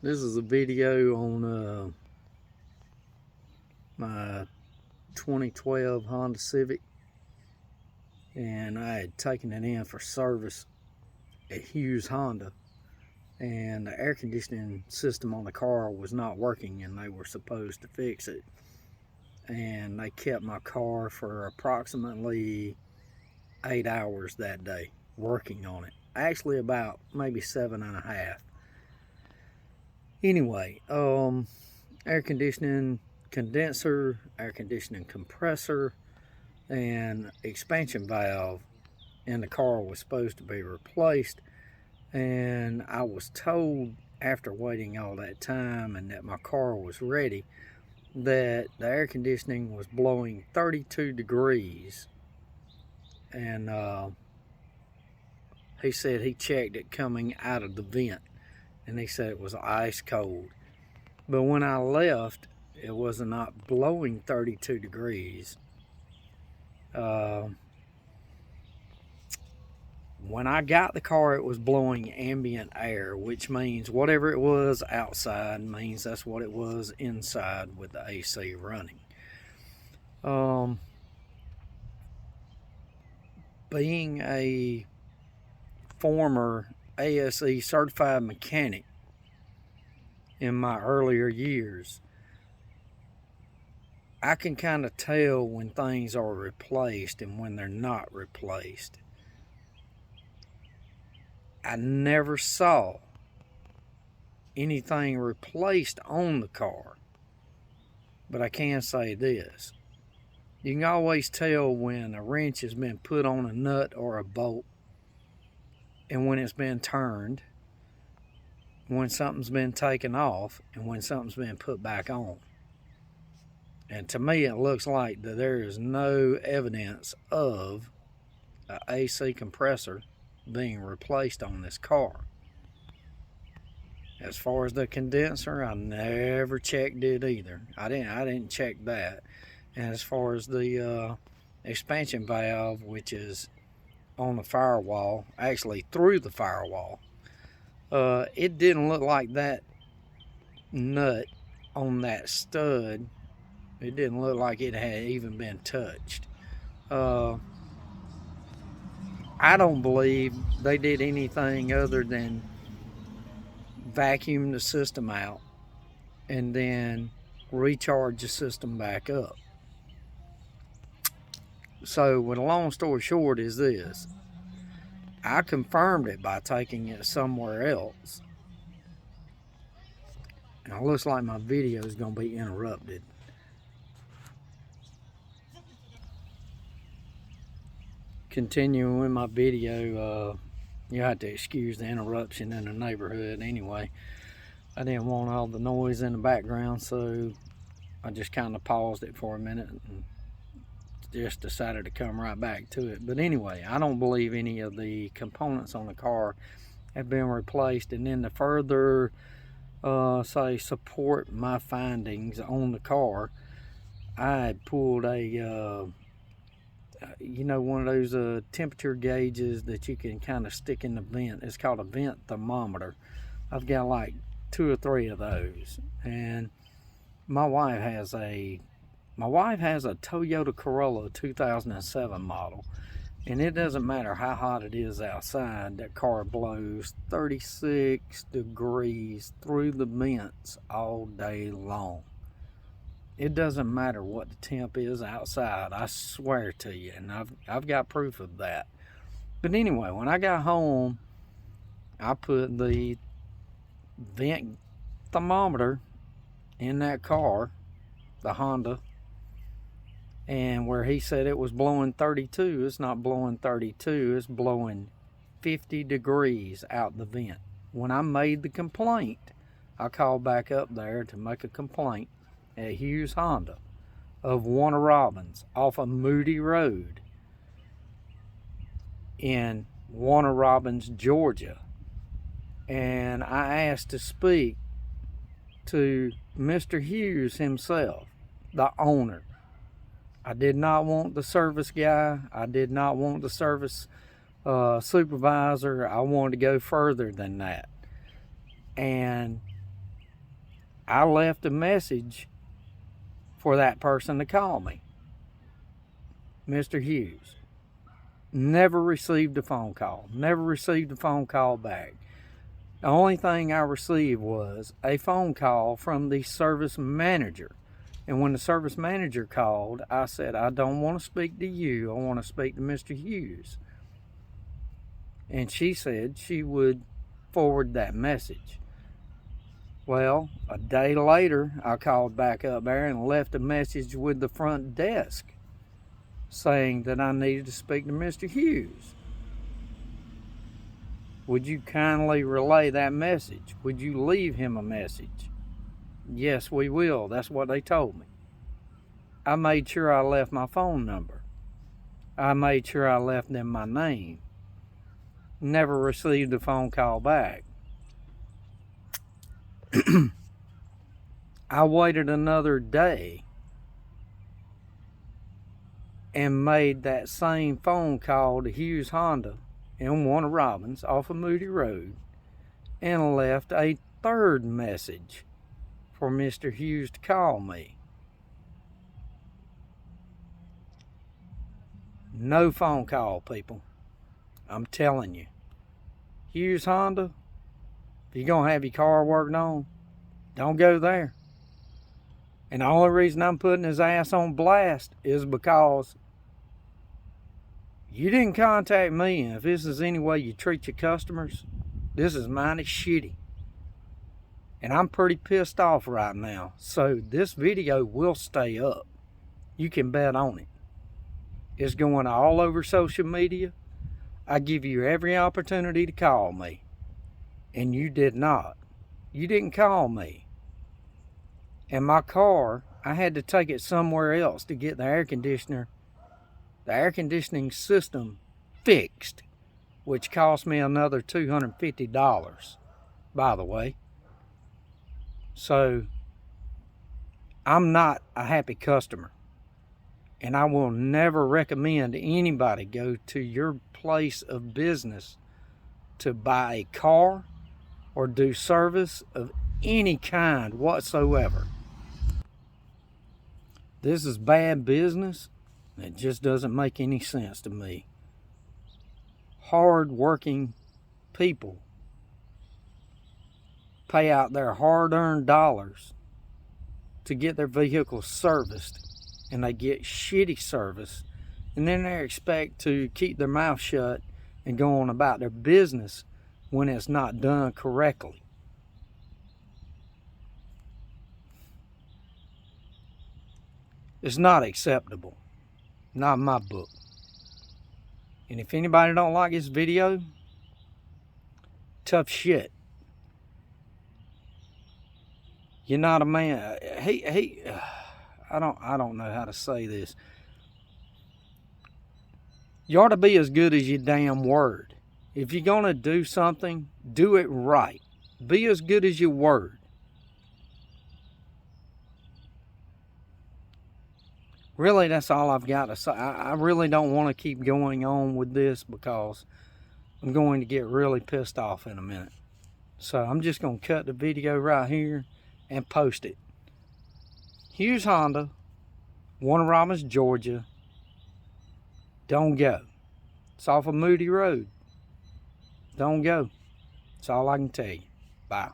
This is a video on my 2012 Honda Civic, and I had taken it in for service at Hughes Honda, and the air conditioning system on the car was not working, and they were supposed to fix it. And they kept my car for approximately 8 hours that day working on it. Actually, about maybe 7.5. Anyway, air conditioning condenser, air conditioning compressor, and expansion valve in the car was supposed to be replaced. And I was told after waiting all that time and that my car was ready that the air conditioning was blowing 32 degrees. And he said he checked it coming out of the vent, and he said it was ice cold. But when I left, it was not blowing 32 degrees. When I got the car, it was blowing ambient air, which means whatever it was outside means that's what it was inside with the AC running. Being a former ASE certified mechanic in my earlier years, I can kind of tell when things are replaced and when they're not replaced. I never saw anything replaced on the car, but I can say this: you can always tell when a wrench has been put on a nut or a bolt, and when it's been turned, when something's been taken off, and when something's been put back on. And to me, it looks like that there is no evidence of an AC compressor being replaced on this car. As far as the condenser, I never checked it either. I didn't check that. And as far as the expansion valve, which is on the firewall, actually through the firewall, it didn't look like that nut on that stud. It didn't look like it had even been touched. I don't believe they did anything other than vacuum the system out and then recharge the system back up. So, what a long story short is this: I confirmed it by taking it somewhere else. And it looks like my video is going to be interrupted. Continuing with my video, you have to excuse the interruption in the neighborhood anyway. I didn't want all the noise in the background, so I just kind of paused it for a minute and just decided to come right back to it. But anyway, I don't believe any of the components on the car have been replaced. And then to further say support my findings on the car, I pulled a one of those temperature gauges that you can kind of stick in the vent. It's called a vent thermometer. I've got like 2 or 3 of those, and my wife has a Toyota Corolla 2007 model, and it doesn't matter how hot it is outside, that car blows 36 degrees through the vents all day long. It doesn't matter what the temp is outside, I swear to you, and I've got proof of that. But anyway, when I got home, I put the vent thermometer in that car, the Honda, and where he said it was blowing 32, it's not blowing 32, it's blowing 50 degrees out the vent. When I made the complaint, I called back up there to make a complaint at Hughes Honda of Warner Robins off of Moody Road in Warner Robins, Georgia. And I asked to speak to Mr. Hughes himself, the owner. I did not want the service guy. I did not want the service supervisor. I wanted to go further than that. And I left a message for that person to call me. Mr. Hughes. Never received a phone call. Never received a phone call back. The only thing I received was a phone call from the service manager. And when the service manager called, I said, I don't want to speak to you. I want to speak to Mr. Hughes. And she said she would forward that message. Well, a day later, I called back up there and left a message with the front desk saying that I needed to speak to Mr. Hughes. Would you kindly relay that message? Would you leave him a message? Yes, we will. That's what they told me. I made sure I left my phone number. I made sure I left them my name. Never received a phone call back. I waited another day and made that same phone call to Hughes Honda in Warner Robins off of Moody Road and left a third message for Mr. Hughes to call me. No phone call, people. I'm telling you. Hughes Honda, if you're going to have your car worked on, don't go there. And the only reason I'm putting his ass on blast is because you didn't contact me. And if this is any way you treat your customers, this is mighty shitty. And I'm pretty pissed off right now. So this video will stay up. You can bet on it. It's going all over social media. I give you every opportunity to call me. And you did not. You didn't call me. And my car, I had to take it somewhere else to get the air conditioning system fixed, which cost me another $250, by the way. So, I'm not a happy customer. And I will never recommend anybody go to your place of business to buy a car or do service of any kind whatsoever. This is bad business. It just doesn't make any sense to me. Hard-working people pay out their hard-earned dollars to get their vehicles serviced, and they get shitty service, and then they expect to keep their mouth shut and go on about their business when it's not done correctly. It's not acceptable. Not in my book. And if anybody don't like this video, tough shit. You're not a man. I don't know how to say this. You ought to be as good as your damn word. If you're gonna do something, do it right. Be as good as your word. Really, that's all I've got to say. I really don't want to keep going on with this because I'm going to get really pissed off in a minute. So I'm just going to cut the video right here and post it. Hughes Honda, Warner Robins, Georgia. Don't go. It's off of Moody Road. Don't go. That's all I can tell you. Bye.